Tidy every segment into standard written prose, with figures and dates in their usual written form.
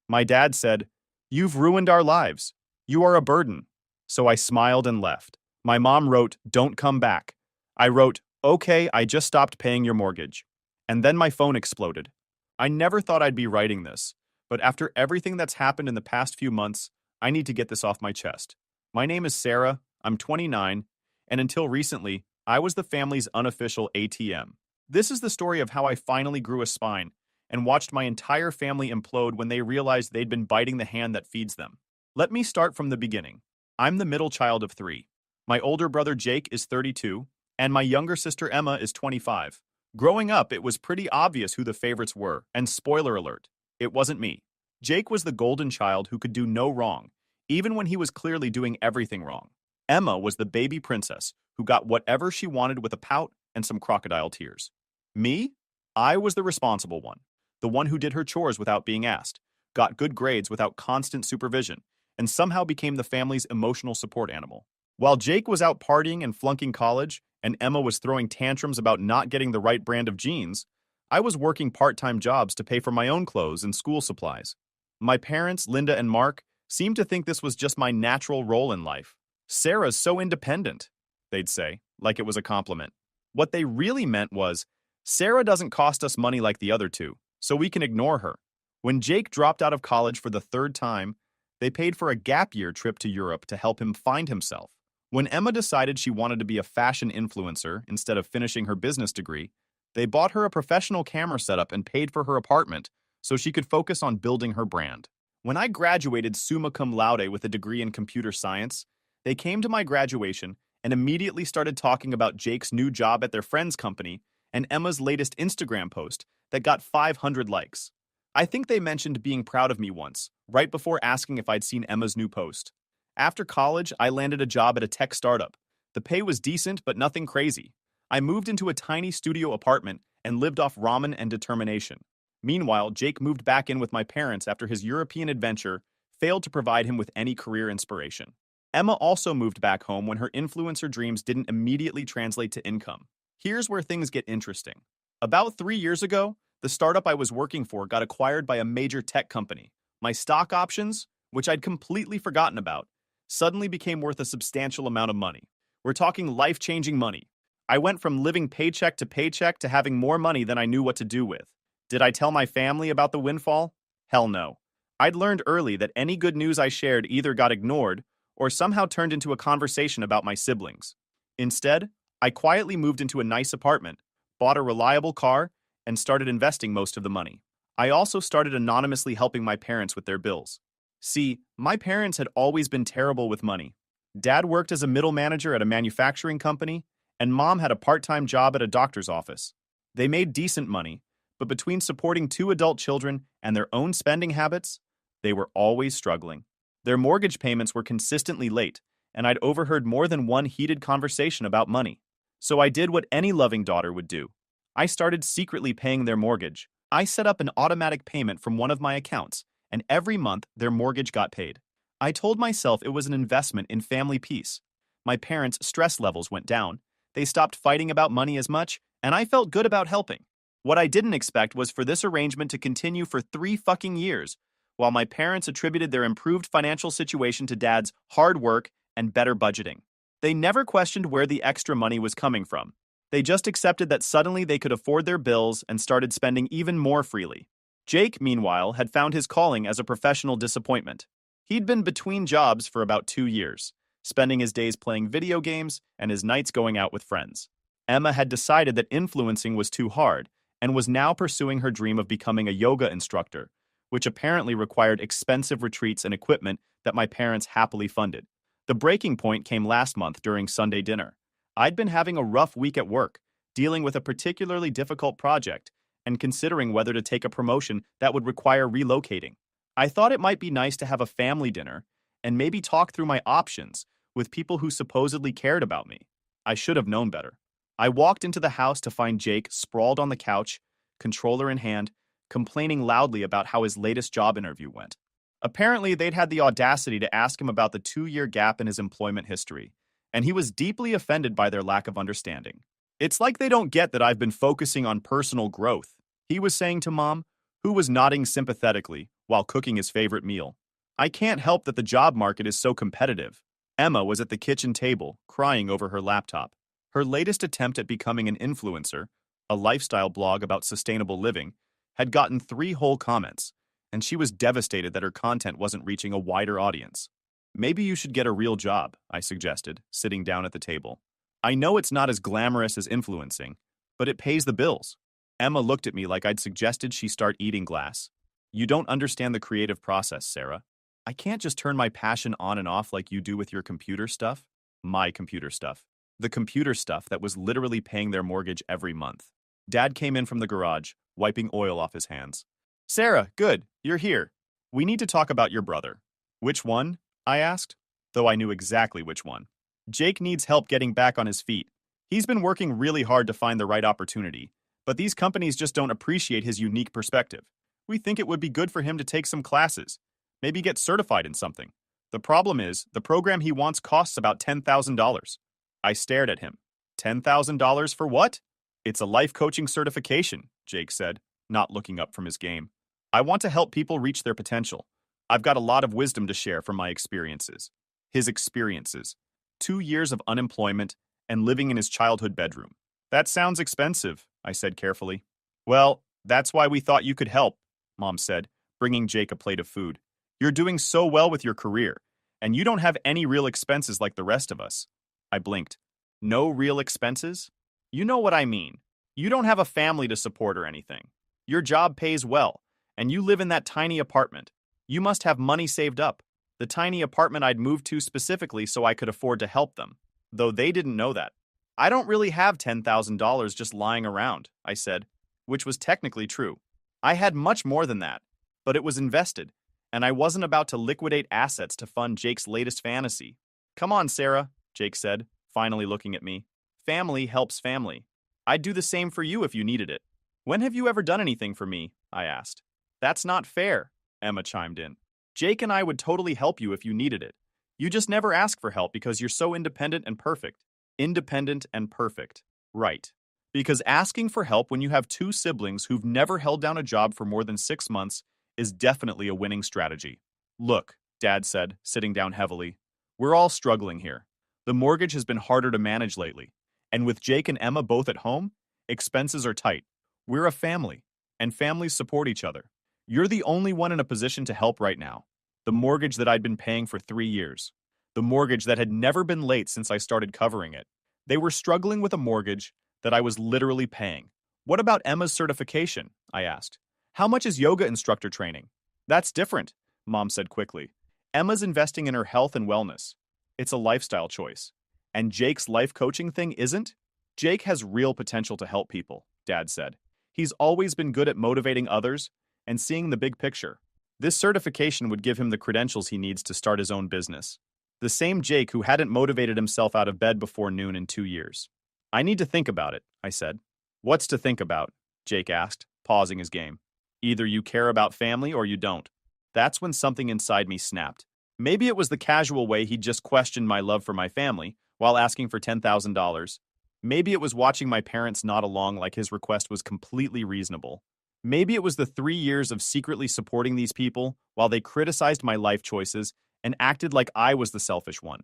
My dad said, "You've ruined our lives. You are a burden." So I smiled and left. My mom wrote, "Don't come back." I wrote, "Okay, I just stopped paying your mortgage." And then my phone exploded. I never thought I'd be writing this, but after everything that's happened in the past few months, I need to get this off my chest. My name is Sarah, I'm 29, and until recently, I was the family's unofficial ATM. This is the story of how I finally grew a spine and watched my entire family implode when they realized they'd been biting the hand that feeds them. Let me start from the beginning. I'm the middle child of three. My older brother Jake is 32, and my younger sister Emma is 25. Growing up, it was pretty obvious who the favorites were, and spoiler alert, it wasn't me. Jake was the golden child who could do no wrong, even when he was clearly doing everything wrong. Emma was the baby princess who got whatever she wanted with a pout and some crocodile tears. Me? I was the responsible one, the one who did her chores without being asked, got good grades without constant supervision, and somehow became the family's emotional support animal. While Jake was out partying and flunking college, and Emma was throwing tantrums about not getting the right brand of jeans, I was working part-time jobs to pay for my own clothes and school supplies. My parents, Linda and Mark, seemed to think this was just my natural role in life. "Sarah's so independent," they'd say, like it was a compliment. What they really meant was, "Sarah doesn't cost us money like the other two, so we can ignore her." When Jake dropped out of college for the third time, they paid for a gap year trip to Europe to help him find himself. When Emma decided she wanted to be a fashion influencer instead of finishing her business degree, they bought her a professional camera setup and paid for her apartment so she could focus on building her brand. When I graduated summa cum laude with a degree in computer science, they came to my graduation and immediately started talking about Jake's new job at their friend's company and Emma's latest Instagram post that got 500 likes. I think they mentioned being proud of me once, right before asking if I'd seen Emma's new post. After college, I landed a job at a tech startup. The pay was decent, but nothing crazy. I moved into a tiny studio apartment and lived off ramen and determination. Meanwhile, Jake moved back in with my parents after his European adventure failed to provide him with any career inspiration. Emma also moved back home when her influencer dreams didn't immediately translate to income. Here's where things get interesting. About 3 years ago, the startup I was working for got acquired by a major tech company. My stock options, which I'd completely forgotten about, suddenly became worth a substantial amount of money. We're talking life-changing money. I went from living paycheck to having more money than I knew what to do with. Did I tell my family about the windfall? Hell no. I'd learned early that any good news I shared either got ignored or somehow turned into a conversation about my siblings. Instead, I quietly moved into a nice apartment, bought a reliable car, and started investing most of the money. I also started anonymously helping my parents with their bills. See, my parents had always been terrible with money. Dad worked as a middle manager at a manufacturing company, and Mom had a part-time job at a doctor's office. They made decent money, but between supporting two adult children and their own spending habits, they were always struggling. Their mortgage payments were consistently late, and I'd overheard more than one heated conversation about money. So I did what any loving daughter would do. I started secretly paying their mortgage. I set up an automatic payment from one of my accounts, and every month their mortgage got paid. I told myself it was an investment in family peace. My parents' stress levels went down. They stopped fighting about money as much, and I felt good about helping. What I didn't expect was for this arrangement to continue for 3 fucking years, while my parents attributed their improved financial situation to Dad's hard work and better budgeting. They never questioned where the extra money was coming from. They just accepted that suddenly they could afford their bills and started spending even more freely. Jake, meanwhile, had found his calling as a professional disappointment. He'd been between jobs for about 2 years, spending his days playing video games and his nights going out with friends. Emma had decided that influencing was too hard and was now pursuing her dream of becoming a yoga instructor, which apparently required expensive retreats and equipment that my parents happily funded. The breaking point came last month during Sunday dinner. I'd been having a rough week at work, dealing with a particularly difficult project, and considering whether to take a promotion that would require relocating. I thought it might be nice to have a family dinner and maybe talk through my options with people who supposedly cared about me. I should have known better. I walked into the house to find Jake sprawled on the couch, controller in hand, complaining loudly about how his latest job interview went. Apparently, they'd had the audacity to ask him about the 2-year gap in his employment history, and he was deeply offended by their lack of understanding. "It's like they don't get that I've been focusing on personal growth," he was saying to Mom, who was nodding sympathetically while cooking his favorite meal. I can't help that the job market is so competitive. Emma was at the kitchen table, crying over her laptop. Her latest attempt at becoming an influencer, a lifestyle blog about sustainable living, had gotten 3 whole comments, and she was devastated that her content wasn't reaching a wider audience. Maybe you should get a real job, I suggested, sitting down at the table. I know it's not as glamorous as influencing, but it pays the bills. Emma looked at me like I'd suggested she start eating glass. You don't understand the creative process, Sarah. I can't just turn my passion on and off like you do with your computer stuff. My computer stuff. The computer stuff that was literally paying their mortgage every month. Dad came in from the garage, wiping oil off his hands. Sarah, good, you're here. We need to talk about your brother. Which one? I asked, though I knew exactly which one. Jake needs help getting back on his feet. He's been working really hard to find the right opportunity, but these companies just don't appreciate his unique perspective. We think it would be good for him to take some classes, maybe get certified in something. The problem is, the program he wants costs about $10,000. I stared at him. $10,000 for what? It's a life coaching certification, Jake said, not looking up from his game. I want to help people reach their potential. I've got a lot of wisdom to share from my experiences. His experiences. 2 years of unemployment and living in his childhood bedroom. That sounds expensive, I said carefully. Well, that's why we thought you could help, Mom said, bringing Jake a plate of food. You're doing so well with your career, and you don't have any real expenses like the rest of us. I blinked. No real expenses? You know what I mean. You don't have a family to support or anything. Your job pays well, and you live in that tiny apartment. You must have money saved up. The tiny apartment I'd moved to specifically so I could afford to help them, though they didn't know that. I don't really have $10,000 just lying around, I said, which was technically true. I had much more than that, but it was invested, and I wasn't about to liquidate assets to fund Jake's latest fantasy. Come on, Sarah, Jake said, finally looking at me. Family helps family. I'd do the same for you if you needed it. When have you ever done anything for me? I asked. That's not fair, Emma chimed in. Jake and I would totally help you if you needed it. You just never ask for help because you're so independent and perfect. Independent and perfect. Right. Because asking for help when you have 2 siblings who've never held down a job for more than 6 months is definitely a winning strategy. Look, Dad said, sitting down heavily. We're all struggling here. The mortgage has been harder to manage lately. And with Jake and Emma both at home, expenses are tight. We're a family, and families support each other. You're the only one in a position to help right now. The mortgage that I'd been paying for 3 years. The mortgage that had never been late since I started covering it. They were struggling with a mortgage that I was literally paying. What about Emma's certification? I asked. How much is yoga instructor training? That's different, Mom said quickly. Emma's investing in her health and wellness. It's a lifestyle choice. And Jake's life coaching thing isn't? Jake has real potential to help people, Dad said. He's always been good at motivating others and seeing the big picture. This certification would give him the credentials he needs to start his own business. The same Jake who hadn't motivated himself out of bed before noon in 2 years. I need to think about it, I said. What's to think about? Jake asked, pausing his game. Either you care about family or you don't. That's when something inside me snapped. Maybe it was the casual way he'd just questioned my love for my family while asking for $10,000. Maybe it was watching my parents nod along like his request was completely reasonable. Maybe it was the 3 years of secretly supporting these people while they criticized my life choices and acted like I was the selfish one.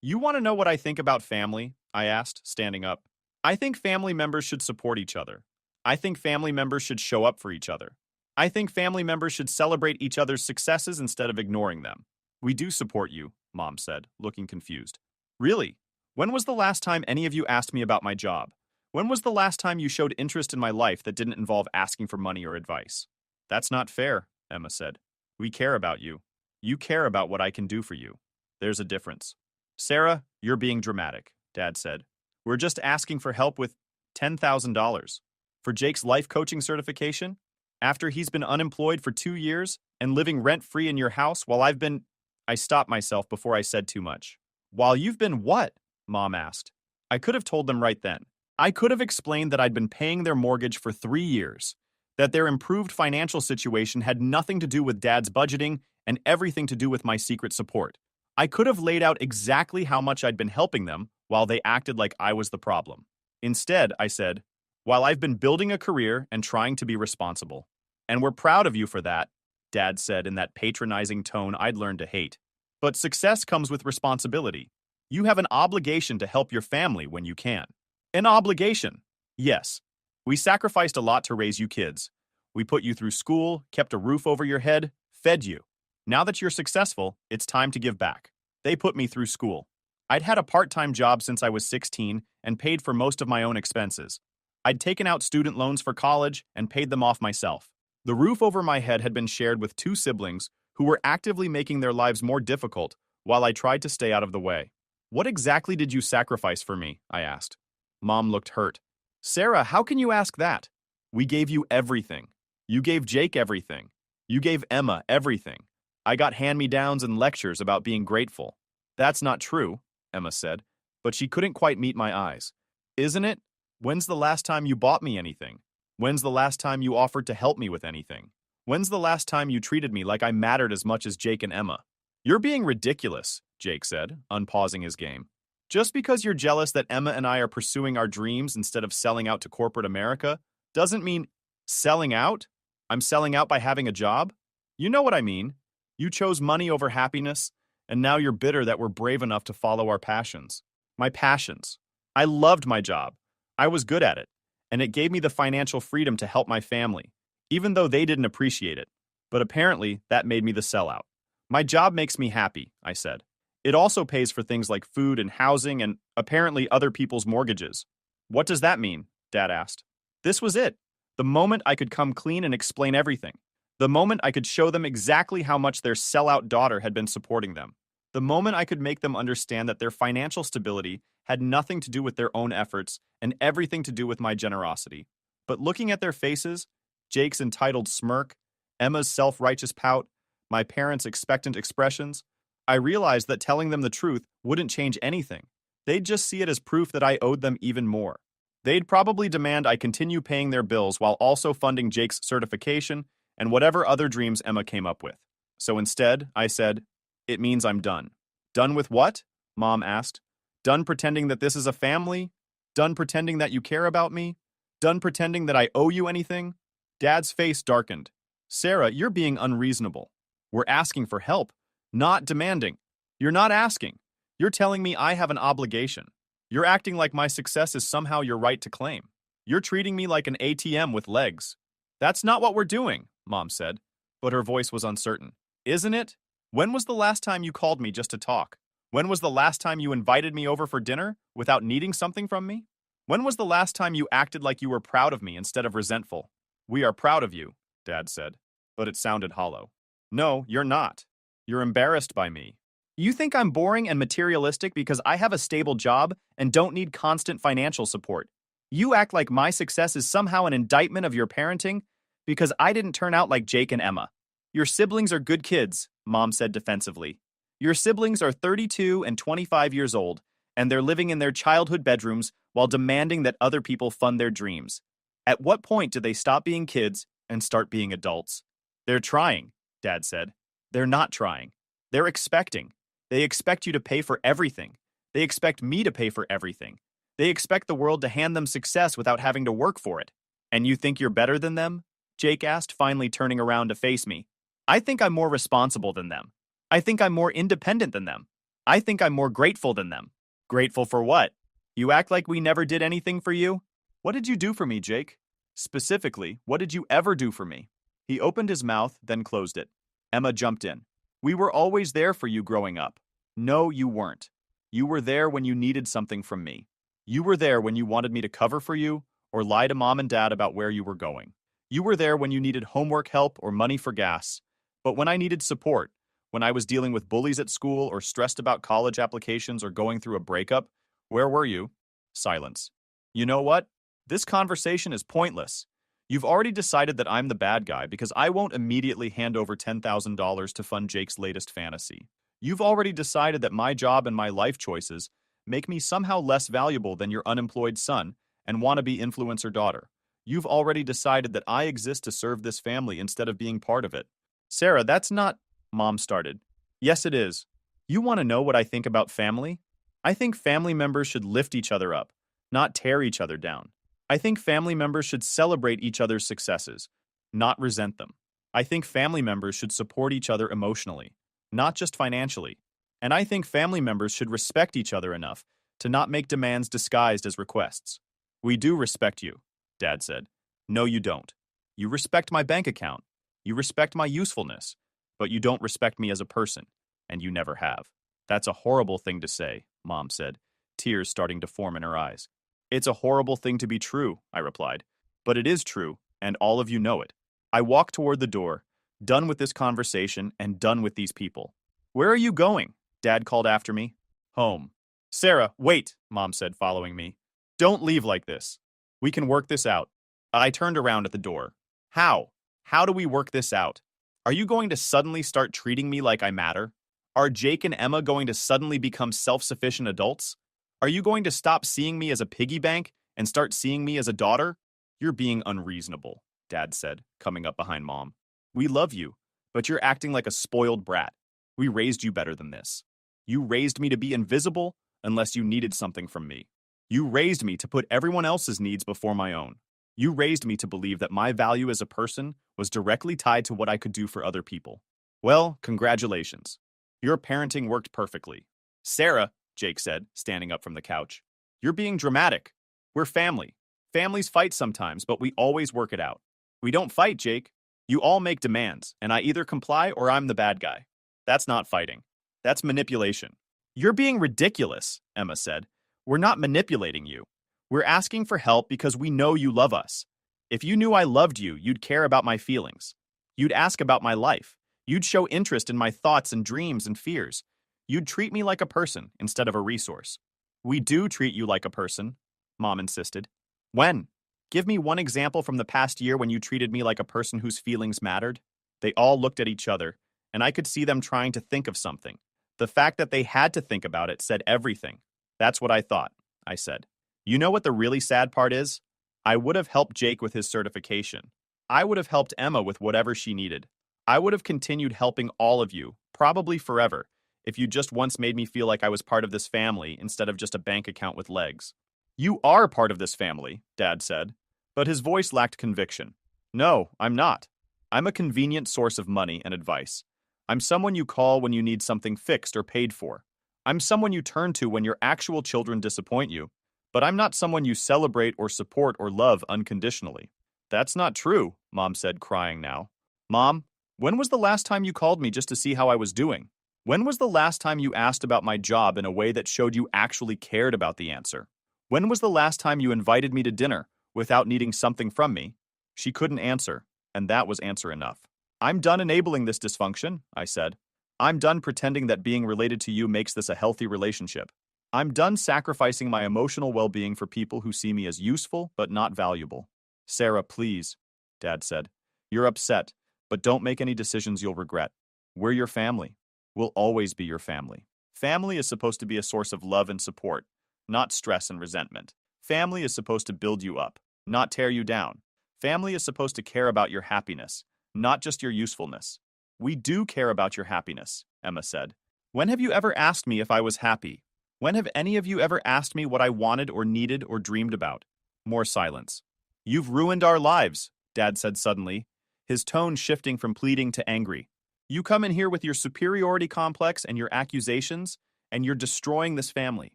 You want to know what I think about family? I asked, standing up. I think family members should support each other. I think family members should show up for each other. I think family members should celebrate each other's successes instead of ignoring them. We do support you, Mom said, looking confused. Really? When was the last time any of you asked me about my job? When was the last time you showed interest in my life that didn't involve asking for money or advice? That's not fair, Emma said. We care about you. You care about what I can do for you. There's a difference. Sarah, you're being dramatic, Dad said. We're just asking for help with $10,000. For Jake's life coaching certification? After he's been unemployed for 2 years and living rent-free in your house while I've been... I stopped myself before I said too much. While you've been what? Mom asked. I could have told them right then. I could have explained that I'd been paying their mortgage for 3 years, that their improved financial situation had nothing to do with Dad's budgeting and everything to do with my secret support. I could have laid out exactly how much I'd been helping them while they acted like I was the problem. Instead, I said, while I've been building a career and trying to be responsible, and we're proud of you for that, Dad said in that patronizing tone I'd learned to hate. But success comes with responsibility. You have an obligation to help your family when you can. An obligation. Yes. We sacrificed a lot to raise you kids. We put you through school, kept a roof over your head, fed you. Now that you're successful, it's time to give back. They put me through school. I'd had a part-time job since I was 16 and paid for most of my own expenses. I'd taken out student loans for college and paid them off myself. The roof over my head had been shared with two siblings who were actively making their lives more difficult while I tried to stay out of the way. What exactly did you sacrifice for me? I asked. Mom looked hurt. Sarah, how can you ask that? We gave you everything. You gave Jake everything. You gave Emma everything. I got hand-me-downs and lectures about being grateful. That's not true, Emma said, but she couldn't quite meet my eyes. Isn't it? When's the last time you bought me anything? When's the last time you offered to help me with anything? When's the last time you treated me like I mattered as much as Jake and Emma? You're being ridiculous, Jake said, unpausing his game. Just because you're jealous that Emma and I are pursuing our dreams instead of selling out to corporate America doesn't mean selling out? I'm selling out by having a job? You know what I mean. You chose money over happiness, and now you're bitter that we're brave enough to follow our passions. My passions. I loved my job. I was good at it, and it gave me the financial freedom to help my family, even though they didn't appreciate it. But apparently, that made me the sellout. My job makes me happy, I said. It also pays for things like food and housing and, apparently, other people's mortgages. What does that mean? Dad asked. This was it. The moment I could come clean and explain everything. The moment I could show them exactly how much their sellout daughter had been supporting them. The moment I could make them understand that their financial stability had nothing to do with their own efforts and everything to do with my generosity. But looking at their faces, Jake's entitled smirk, Emma's self-righteous pout, my parents' expectant expressions, I realized that telling them the truth wouldn't change anything. They'd just see it as proof that I owed them even more. They'd probably demand I continue paying their bills while also funding Jake's certification and whatever other dreams Emma came up with. So instead, I said, it means I'm done. Done with what? Mom asked. Done pretending that this is a family? Done pretending that you care about me? Done pretending that I owe you anything? Dad's face darkened. Sarah, you're being unreasonable. We're asking for help, not demanding. You're not asking. You're telling me I have an obligation. You're acting like my success is somehow your right to claim. You're treating me like an ATM with legs. That's not what we're doing, Mom said, but her voice was uncertain. Isn't it? When was the last time you called me just to talk? When was the last time you invited me over for dinner without needing something from me? When was the last time you acted like you were proud of me instead of resentful? We are proud of you, Dad said, but it sounded hollow. No, you're not. You're embarrassed by me. You think I'm boring and materialistic because I have a stable job and don't need constant financial support. You act like my success is somehow an indictment of your parenting because I didn't turn out like Jake and Emma. Your siblings are good kids, Mom said defensively. Your siblings are 32 and 25 years old, and they're living in their childhood bedrooms while demanding that other people fund their dreams. At what point do they stop being kids and start being adults? They're trying, Dad said. They're not trying. They're expecting. They expect you to pay for everything. They expect me to pay for everything. They expect the world to hand them success without having to work for it. And you think you're better than them? Jake asked, finally turning around to face me. I think I'm more responsible than them. I think I'm more independent than them. I think I'm more grateful than them. Grateful for what? You act like we never did anything for you? What did you do for me, Jake? Specifically, what did you ever do for me? He opened his mouth, then closed it. Emma jumped in. We were always there for you growing up. No, you weren't. You were there when you needed something from me. You were there when you wanted me to cover for you or lie to Mom and Dad about where you were going. You were there when you needed homework help or money for gas. But when I needed support, when I was dealing with bullies at school or stressed about college applications or going through a breakup, where were you? Silence. You know what? This conversation is pointless. You've already decided that I'm the bad guy because I won't immediately hand over $10,000 to fund Jake's latest fantasy. You've already decided that my job and my life choices make me somehow less valuable than your unemployed son and wannabe influencer daughter. You've already decided that I exist to serve this family instead of being part of it. Sarah, that's not... Mom started. Yes, it is. You want to know what I think about family? I think family members should lift each other up, not tear each other down. I think family members should celebrate each other's successes, not resent them. I think family members should support each other emotionally, not just financially. And I think family members should respect each other enough to not make demands disguised as requests. We do respect you, Dad said. No, you don't. You respect my bank account. You respect my usefulness. But you don't respect me as a person, and you never have. That's a horrible thing to say, Mom said, tears starting to form in her eyes. It's a horrible thing to be true, I replied. But it is true, and all of you know it. I walked toward the door, done with this conversation and done with these people. Where are you going? Dad called after me. Home. Sarah, wait, Mom said, following me. Don't leave like this. We can work this out. I turned around at the door. How? How do we work this out? Are you going to suddenly start treating me like I matter? Are Jake and Emma going to suddenly become self-sufficient adults? Are you going to stop seeing me as a piggy bank and start seeing me as a daughter? You're being unreasonable, Dad said, coming up behind Mom. We love you, but you're acting like a spoiled brat. We raised you better than this. You raised me to be invisible unless you needed something from me. You raised me to put everyone else's needs before my own. You raised me to believe that my value as a person was directly tied to what I could do for other people. Well, congratulations. Your parenting worked perfectly. Sarah, Jake said, standing up from the couch, you're being dramatic. We're family. Families fight sometimes, but we always work it out. We don't fight, Jake. You all make demands, and I either comply or I'm the bad guy. That's not fighting. That's manipulation. You're being ridiculous, Emma said. We're not manipulating you. We're asking for help because we know you love us. If you knew I loved you, you'd care about my feelings. You'd ask about my life. You'd show interest in my thoughts and dreams and fears. You'd treat me like a person instead of a resource. We do treat you like a person, Mom insisted. When? Give me one example from the past year when you treated me like a person whose feelings mattered. They all looked at each other, and I could see them trying to think of something. The fact that they had to think about it said everything. That's what I thought, I said. You know what the really sad part is? I would have helped Jake with his certification. I would have helped Emma with whatever she needed. I would have continued helping all of you, probably forever, if you just once made me feel like I was part of this family instead of just a bank account with legs. You are part of this family, Dad said, but his voice lacked conviction. No, I'm not. I'm a convenient source of money and advice. I'm someone you call when you need something fixed or paid for. I'm someone you turn to when your actual children disappoint you. But I'm not someone you celebrate or support or love unconditionally. That's not true, Mom said, crying now. Mom, when was the last time you called me just to see how I was doing? When was the last time you asked about my job in a way that showed you actually cared about the answer? When was the last time you invited me to dinner without needing something from me? She couldn't answer, and that was answer enough. I'm done enabling this dysfunction, I said. I'm done pretending that being related to you makes this a healthy relationship. I'm done sacrificing my emotional well-being for people who see me as useful but not valuable. Sarah, please, Dad said. You're upset, but don't make any decisions you'll regret. We're your family. We'll always be your family. Family is supposed to be a source of love and support, not stress and resentment. Family is supposed to build you up, not tear you down. Family is supposed to care about your happiness, not just your usefulness. We do care about your happiness, Emma said. When have you ever asked me if I was happy? When have any of you ever asked me what I wanted or needed or dreamed about? More silence. You've ruined our lives, Dad said suddenly, his tone shifting from pleading to angry. You come in here with your superiority complex and your accusations, and you're destroying this family.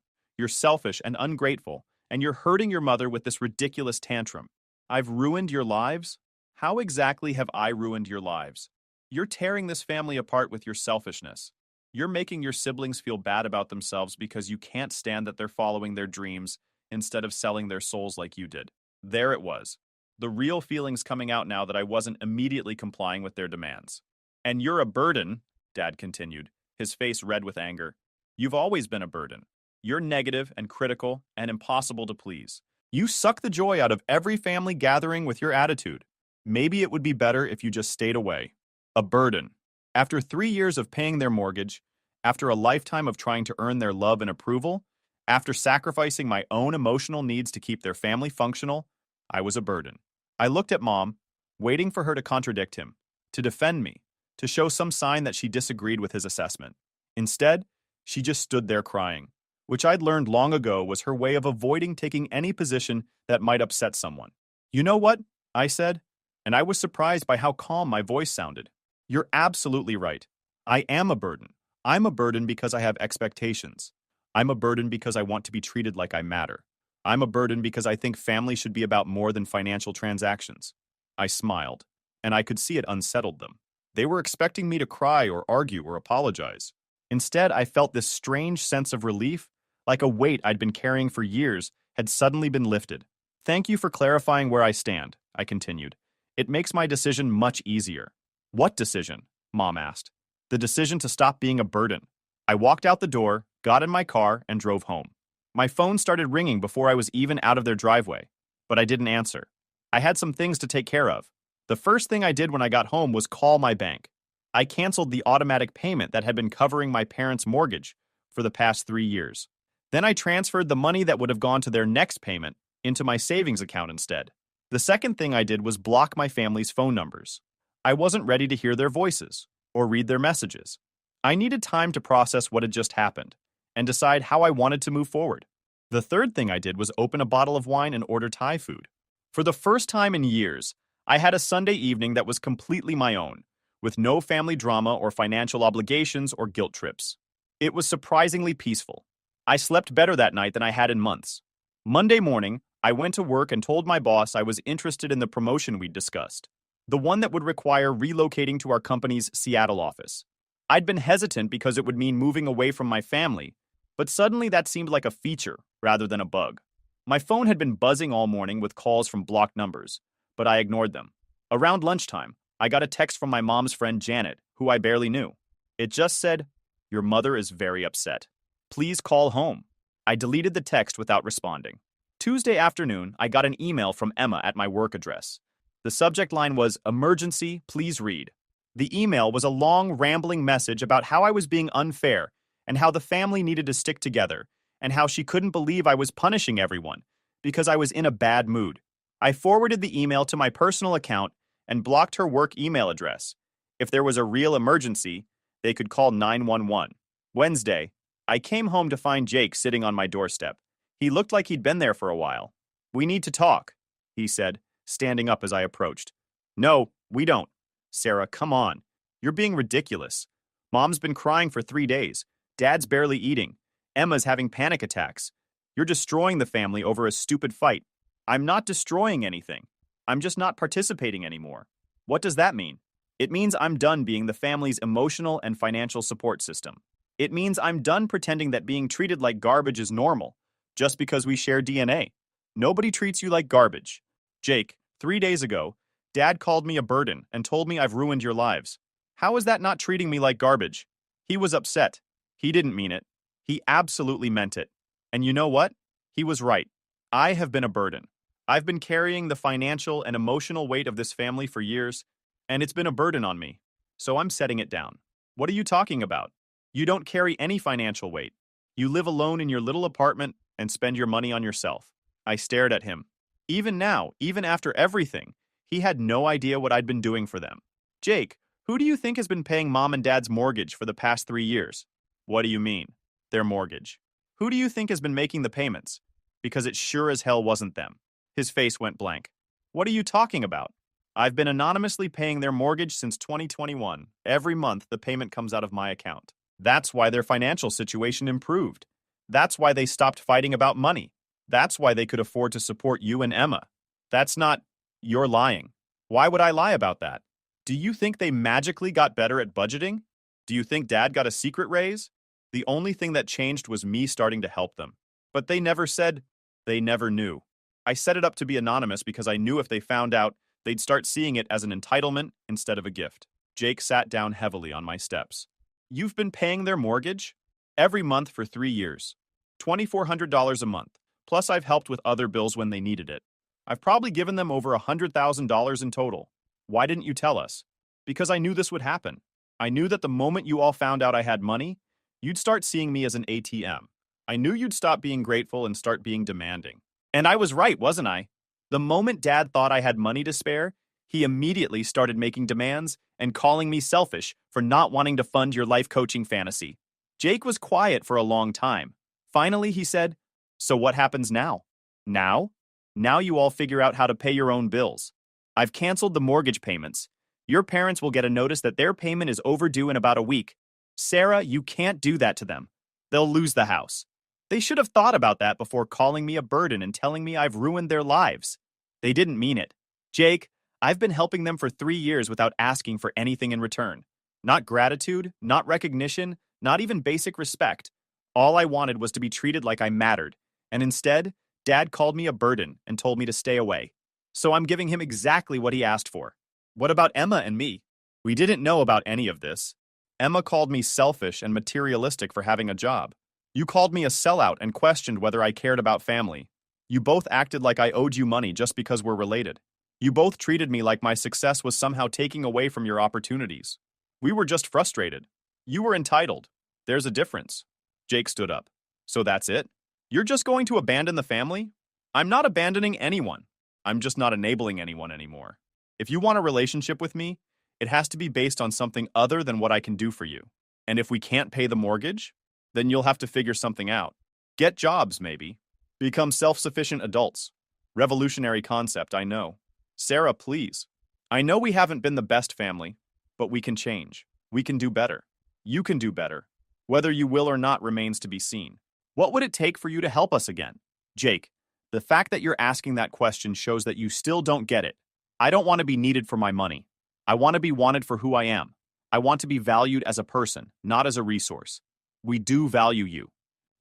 You're selfish and ungrateful, and you're hurting your mother with this ridiculous tantrum. I've ruined your lives? How exactly have I ruined your lives? You're tearing this family apart with your selfishness. You're making your siblings feel bad about themselves because you can't stand that they're following their dreams instead of selling their souls like you did. There it was. The real feelings coming out now that I wasn't immediately complying with their demands. And you're a burden, Dad continued, his face red with anger. You've always been a burden. You're negative and critical and impossible to please. You suck the joy out of every family gathering with your attitude. Maybe it would be better if you just stayed away. A burden. After 3 years of paying their mortgage, after a lifetime of trying to earn their love and approval, after sacrificing my own emotional needs to keep their family functional, I was a burden. I looked at Mom, waiting for her to contradict him, to defend me, to show some sign that she disagreed with his assessment. Instead, she just stood there crying, which I'd learned long ago was her way of avoiding taking any position that might upset someone. You know what? I said. and I was surprised by how calm my voice sounded. You're absolutely right. I am a burden. I'm a burden because I have expectations. I'm a burden because I want to be treated like I matter. I'm a burden because I think family should be about more than financial transactions. I smiled, and I could see it unsettled them. They were expecting me to cry or argue or apologize. Instead, I felt this strange sense of relief, like a weight I'd been carrying for years had suddenly been lifted. Thank you for clarifying where I stand, I continued. It makes my decision much easier. What decision? Mom asked. The decision to stop being a burden. I walked out the door, got in my car, and drove home. My phone started ringing before I was even out of their driveway, but I didn't answer. I had some things to take care of. The first thing I did when I got home was call my bank. I canceled the automatic payment that had been covering my parents' mortgage for the past 3 years. Then I transferred the money that would have gone to their next payment into my savings account instead. The second thing I did was block my family's phone numbers. I wasn't ready to hear their voices or read their messages. I needed time to process what had just happened and decide how I wanted to move forward. The third thing I did was open a bottle of wine and order Thai food. For the first time in years, I had a Sunday evening that was completely my own, with no family drama or financial obligations or guilt trips. It was surprisingly peaceful. I slept better that night than I had in months. Monday morning, I went to work and told my boss I was interested in the promotion we'd discussed, the one that would require relocating to our company's Seattle office. I'd been hesitant because it would mean moving away from my family, but suddenly that seemed like a feature rather than a bug. My phone had been buzzing all morning with calls from blocked numbers, but I ignored them. Around lunchtime, I got a text from my mom's friend Janet, who I barely knew. It just said, "Your mother is very upset. Please call home." I deleted the text without responding. Tuesday afternoon, I got an email from Emma at my work address. The subject line was, "Emergency, please read." The email was a long, rambling message about how I was being unfair and how the family needed to stick together and how she couldn't believe I was punishing everyone because I was in a bad mood. I forwarded the email to my personal account and blocked her work email address. If there was a real emergency, they could call 911. Wednesday, I came home to find Jake sitting on my doorstep. He looked like he'd been there for a while. "We need to talk," he said, standing up as I approached. "No, we don't. Sarah, come on. You're being ridiculous. Mom's been crying for 3 days. Dad's barely eating. Emma's having panic attacks. You're destroying the family over a stupid fight." "I'm not destroying anything. I'm just not participating anymore." "What does that mean?" "It means I'm done being the family's emotional and financial support system. It means I'm done pretending that being treated like garbage is normal, just because we share DNA. Nobody treats you like garbage. Jake, 3 days ago, Dad called me a burden and told me I've ruined your lives. How is that not treating me like garbage? He was upset. He didn't mean it. He absolutely meant it. And you know what? He was right. I have been a burden. I've been carrying the financial and emotional weight of this family for years, and it's been a burden on me. So I'm setting it down." "What are you talking about? You don't carry any financial weight. You live alone in your little apartment and spend your money on yourself." I stared at him. Even now, even after everything, he had no idea what I'd been doing for them. "Jake, who do you think has been paying Mom and Dad's mortgage for the past 3 years?" "What do you mean?" "Their mortgage." "Who do you think has been making the payments?" "Because it sure as hell wasn't them." His face went blank. "What are you talking about?" "I've been anonymously paying their mortgage since 2021. Every month, the payment comes out of my account. That's why their financial situation improved. That's why they stopped fighting about money. That's why they could afford to support you and Emma. That's not..." "You're lying." "Why would I lie about that? Do you think they magically got better at budgeting? Do you think Dad got a secret raise? The only thing that changed was me starting to help them. But they never said..." "They never knew. I set it up to be anonymous because I knew if they found out, they'd start seeing it as an entitlement instead of a gift." Jake sat down heavily on my steps. "You've been paying their mortgage? Every month for 3 years. $2,400 a month. Plus I've helped with other bills when they needed it. I've probably given them over $100,000 in total. Why didn't you tell us?" "Because I knew this would happen. I knew that the moment you all found out I had money, you'd start seeing me as an ATM. I knew you'd stop being grateful and start being demanding. And I was right, wasn't I? The moment Dad thought I had money to spare, he immediately started making demands and calling me selfish for not wanting to fund your life coaching fantasy." Jake was quiet for a long time. Finally, he said, "So what happens now?" "Now? Now you all figure out how to pay your own bills." I've canceled the mortgage payments. Your parents will get a notice that their payment is overdue in about a week. Sarah, you can't do that to them. They'll lose the house. They should have thought about that before calling me a burden and telling me I've ruined their lives. They didn't mean it. Jake, I've been helping them for 3 years without asking for anything in return. Not gratitude, not recognition, not even basic respect. All I wanted was to be treated like I mattered, and instead, Dad called me a burden and told me to stay away. So I'm giving him exactly what he asked for. What about Emma and me? We didn't know about any of this. Emma called me selfish and materialistic for having a job. You called me a sellout and questioned whether I cared about family. You both acted like I owed you money just because we're related. You both treated me like my success was somehow taking away from your opportunities. We were just frustrated. You were entitled. There's a difference. Jake stood up. So that's it? You're just going to abandon the family? I'm not abandoning anyone. I'm just not enabling anyone anymore. If you want a relationship with me, it has to be based on something other than what I can do for you. And if we can't pay the mortgage, then you'll have to figure something out. Get jobs, maybe. Become self-sufficient adults. Revolutionary concept, I know. Sarah, please. I know we haven't been the best family, but we can change. We can do better. You can do better. Whether you will or not remains to be seen. What would it take for you to help us again? Jake, the fact that you're asking that question shows that you still don't get it. I don't want to be needed for my money. I want to be wanted for who I am. I want to be valued as a person, not as a resource. We do value you.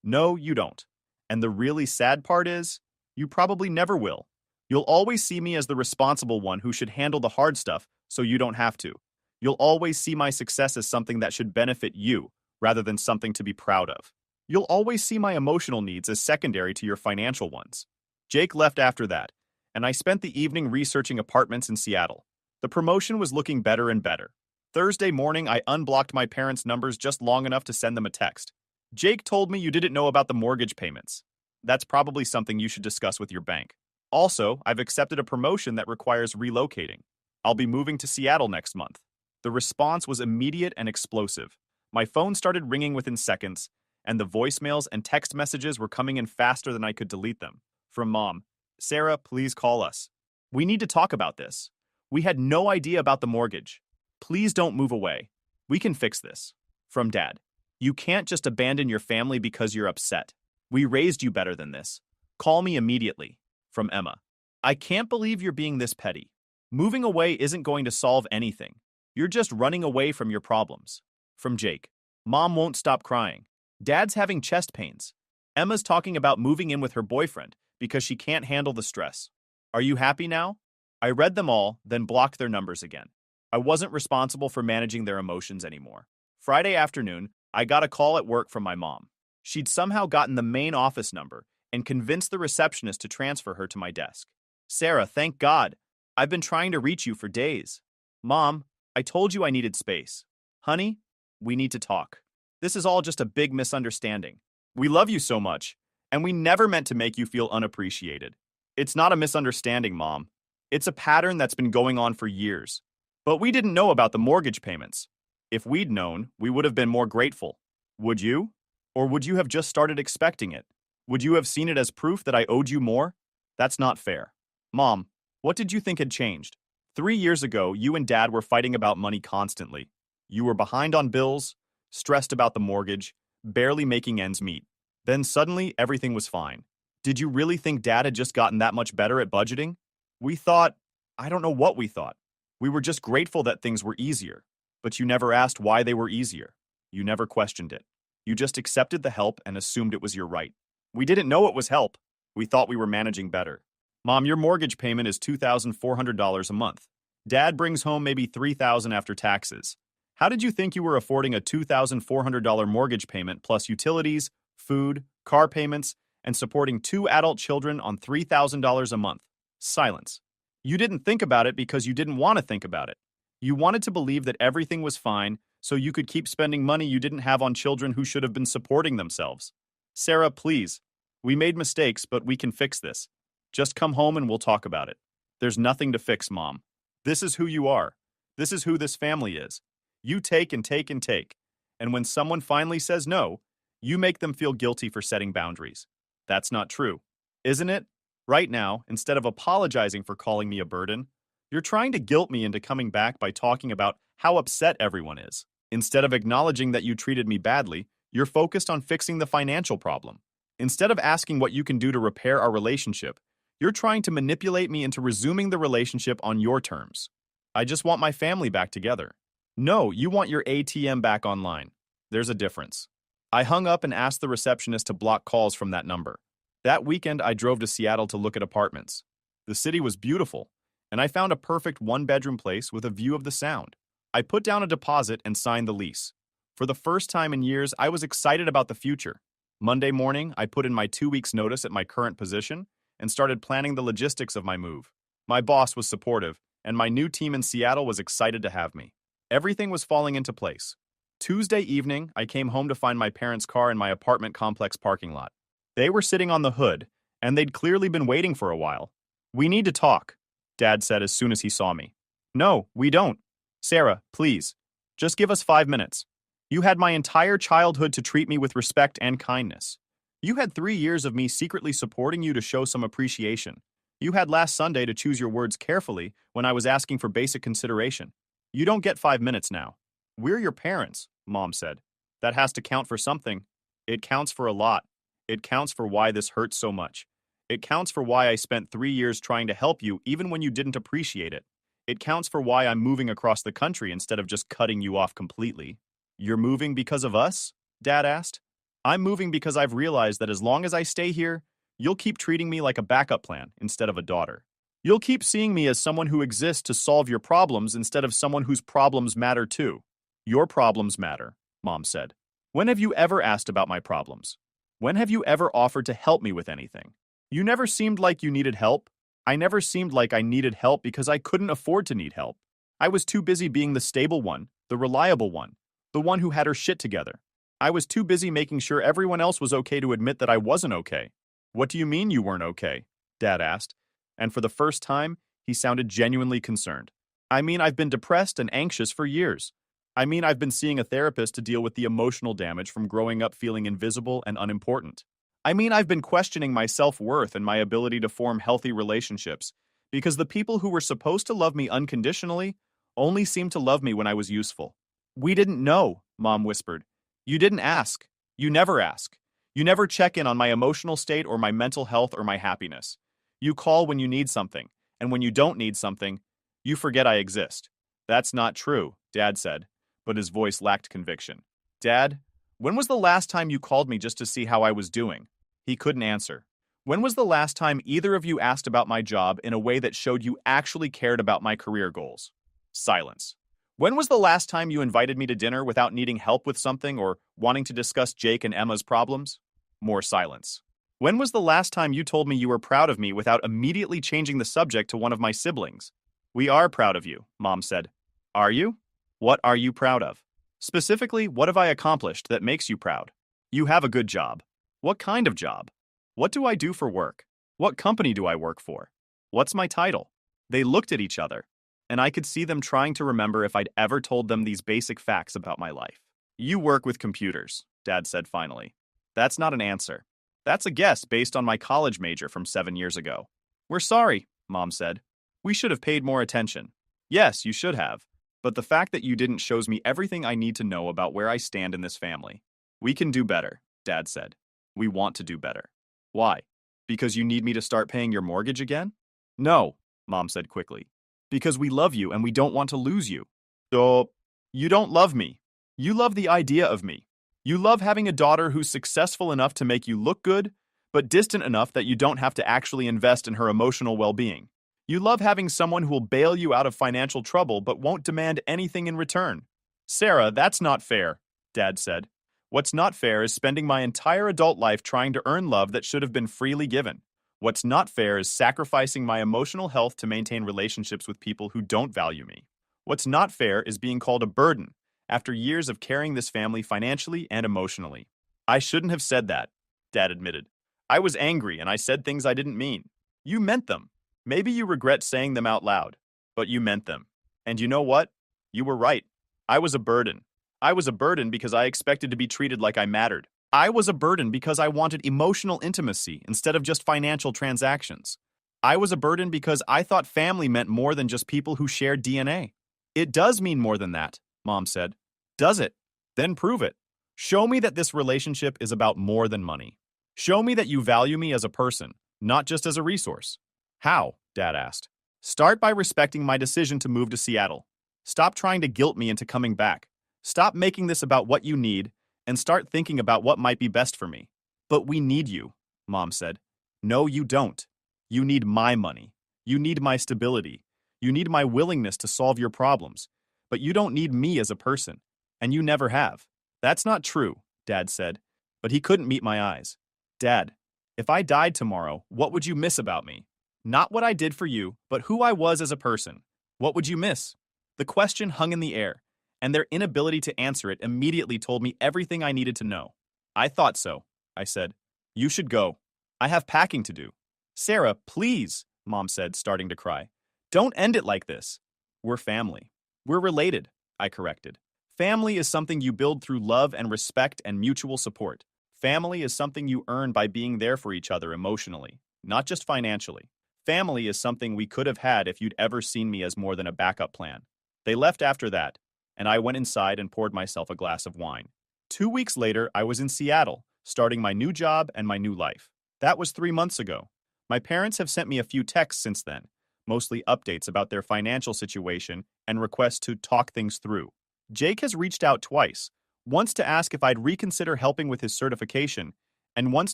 No, you don't. And the really sad part is, you probably never will. You'll always see me as the responsible one who should handle the hard stuff so you don't have to. You'll always see my success as something that should benefit you rather than something to be proud of. You'll always see my emotional needs as secondary to your financial ones. Jake left after that, and I spent the evening researching apartments in Seattle. The promotion was looking better and better. Thursday morning, I unblocked my parents' numbers just long enough to send them a text. Jake told me you didn't know about the mortgage payments. That's probably something you should discuss with your bank. Also, I've accepted a promotion that requires relocating. I'll be moving to Seattle next month. The response was immediate and explosive. My phone started ringing within seconds, and the voicemails and text messages were coming in faster than I could delete them. From Mom, Sarah, please call us. We need to talk about this. We had no idea about the mortgage. Please don't move away. We can fix this. From Dad, you can't just abandon your family because you're upset. We raised you better than this. Call me immediately. From Emma, I can't believe you're being this petty. Moving away isn't going to solve anything. You're just running away from your problems. From Jake, Mom won't stop crying. Dad's having chest pains. Emma's talking about moving in with her boyfriend because she can't handle the stress. Are you happy now? I read them all, then blocked their numbers again. I wasn't responsible for managing their emotions anymore. Friday afternoon, I got a call at work from my mom. She'd somehow gotten the main office number and convinced the receptionist to transfer her to my desk. Sarah, thank God. I've been trying to reach you for days. Mom, I told you I needed space. Honey, we need to talk. This is all just a big misunderstanding. We love you so much, and we never meant to make you feel unappreciated. It's not a misunderstanding, Mom. It's a pattern that's been going on for years. But we didn't know about the mortgage payments. If we'd known, we would have been more grateful. Would you? Or would you have just started expecting it? Would you have seen it as proof that I owed you more? That's not fair. Mom, what did you think had changed? 3 years ago, you and Dad were fighting about money constantly. You were behind on bills, stressed about the mortgage, barely making ends meet. Then suddenly, everything was fine. Did you really think Dad had just gotten that much better at budgeting? We thought, I don't know what we thought. We were just grateful that things were easier. But you never asked why they were easier. You never questioned it. You just accepted the help and assumed it was your right. We didn't know it was help. We thought we were managing better. Mom, your mortgage payment is $2,400 a month. Dad brings home maybe $3,000 after taxes. How did you think you were affording a $2,400 mortgage payment plus utilities, food, car payments, and supporting 2 adult children on $3,000 a month? Silence. You didn't think about it because you didn't want to think about it. You wanted to believe that everything was fine so you could keep spending money you didn't have on children who should have been supporting themselves. Sarah, please. We made mistakes, but we can fix this. Just come home and we'll talk about it. There's nothing to fix, Mom. This is who you are. This is who this family is. You take and take and take. And when someone finally says no, you make them feel guilty for setting boundaries. That's not true, isn't it? Right now, instead of apologizing for calling me a burden, You're trying to guilt me into coming back by talking about how upset everyone is. Instead of acknowledging that you treated me badly, you're focused on fixing the financial problem. Instead of asking what you can do to repair our relationship, you're trying to manipulate me into resuming the relationship on your terms. I just want my family back together. No, you want your ATM back online. There's a difference. I hung up and asked the receptionist to block calls from that number. That weekend, I drove to Seattle to look at apartments. The city was beautiful, and I found a perfect one-bedroom place with a view of the Sound. I put down a deposit and signed the lease. For the first time in years, I was excited about the future. Monday morning, I put in my 2 weeks' notice at my current position and started planning the logistics of my move. My boss was supportive, and my new team in Seattle was excited to have me. Everything was falling into place. Tuesday evening, I came home to find my parents' car in my apartment complex parking lot. They were sitting on the hood, and they'd clearly been waiting for a while. "We need to talk," Dad said as soon as he saw me. "No, we don't. Sarah, please. Just give us 5 minutes. You had my entire childhood to treat me with respect and kindness. You had 3 years of me secretly supporting you to show some appreciation. You had last Sunday to choose your words carefully when I was asking for basic consideration. You don't get 5 minutes now. We're your parents," Mom said. "That has to count for something. It counts for a lot. It counts for why this hurts so much. It counts for why I spent 3 years trying to help you even when you didn't appreciate it. It counts for why I'm moving across the country instead of just cutting you off completely." "You're moving because of us?" Dad asked. "I'm moving because I've realized that as long as I stay here, you'll keep treating me like a backup plan instead of a daughter. You'll keep seeing me as someone who exists to solve your problems instead of someone whose problems matter too." "Your problems matter," Mom said. "When have you ever asked about my problems? When have you ever offered to help me with anything? You never seemed like you needed help. I never seemed like I needed help because I couldn't afford to need help. I was too busy being the stable one, the reliable one, the one who had her shit together. I was too busy making sure everyone else was okay to admit that I wasn't okay." "What do you mean you weren't okay?" Dad asked, and for the first time, he sounded genuinely concerned. "I mean, I've been depressed and anxious for years. I mean, I've been seeing a therapist to deal with the emotional damage from growing up feeling invisible and unimportant. I mean, I've been questioning my self-worth and my ability to form healthy relationships because the people who were supposed to love me unconditionally only seemed to love me when I was useful." "We didn't know," Mom whispered. "You didn't ask. You never ask. You never check in on my emotional state or my mental health or my happiness. You call when you need something, and when you don't need something, you forget I exist." "That's not true," Dad said, but his voice lacked conviction. "Dad, when was the last time you called me just to see how I was doing?" He couldn't answer. "When was the last time either of you asked about my job in a way that showed you actually cared about my career goals?" Silence. "When was the last time you invited me to dinner without needing help with something or wanting to discuss Jake and Emma's problems?" More silence. "When was the last time you told me you were proud of me without immediately changing the subject to one of my siblings?" "We are proud of you," Mom said. "Are you? What are you proud of? Specifically, what have I accomplished that makes you proud?" "You have a good job." "What kind of job? What do I do for work? What company do I work for? What's my title?" They looked at each other, and I could see them trying to remember if I'd ever told them these basic facts about my life. "You work with computers," Dad said finally. "That's not an answer. That's a guess based on my college major from 7 years ago." "We're sorry," Mom said. "We should have paid more attention." "Yes, you should have. But the fact that you didn't shows me everything I need to know about where I stand in this family." "We can do better," Dad said. "We want to do better." "Why? Because you need me to start paying your mortgage again?" "No," Mom said quickly. "Because we love you and we don't want to lose you." "So, you don't love me. You love the idea of me. You love having a daughter who's successful enough to make you look good, but distant enough that you don't have to actually invest in her emotional well-being. You love having someone who will bail you out of financial trouble but won't demand anything in return." "Sarah, that's not fair," Dad said. "What's not fair is spending my entire adult life trying to earn love that should have been freely given. What's not fair is sacrificing my emotional health to maintain relationships with people who don't value me. What's not fair is being called a burden after years of carrying this family financially and emotionally." "I shouldn't have said that," Dad admitted. "I was angry and I said things I didn't mean. You meant them. Maybe you regret saying them out loud, but you meant them. And you know what? You were right. I was a burden. I was a burden because I expected to be treated like I mattered. I was a burden because I wanted emotional intimacy instead of just financial transactions. I was a burden because I thought family meant more than just people who shared DNA. It does mean more than that, Mom said. Does it? Then prove it. Show me that this relationship is about more than money. Show me that you value me as a person, not just as a resource. How? Dad asked. Start by respecting my decision to move to Seattle. Stop trying to guilt me into coming back. Stop making this about what you need, and start thinking about what might be best for me. But we need you, Mom said. No, you don't. You need my money. You need my stability. You need my willingness to solve your problems. But you don't need me as a person. And you never have. That's not true, Dad said. But he couldn't meet my eyes. Dad, if I died tomorrow, what would you miss about me? Not what I did for you, but who I was as a person. What would you miss? The question hung in the air, and their inability to answer it immediately told me everything I needed to know. I thought so, I said. You should go. I have packing to do. Sarah, please, Mom said, starting to cry. Don't end it like this. We're family. We're related, I corrected. Family is something you build through love and respect and mutual support. Family is something you earn by being there for each other emotionally, not just financially. Family is something we could have had if you'd ever seen me as more than a backup plan. They left after that, and I went inside and poured myself a glass of wine. 2 weeks later, I was in Seattle, starting my new job and my new life. That was 3 months ago. My parents have sent me a few texts since then, mostly updates about their financial situation and requests to talk things through. Jake has reached out twice, once to ask if I'd reconsider helping with his certification, and once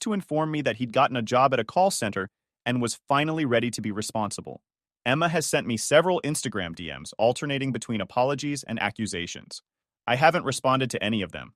to inform me that he'd gotten a job at a call center and was finally ready to be responsible. Emma has sent me several Instagram DMs alternating between apologies and accusations. I haven't responded to any of them,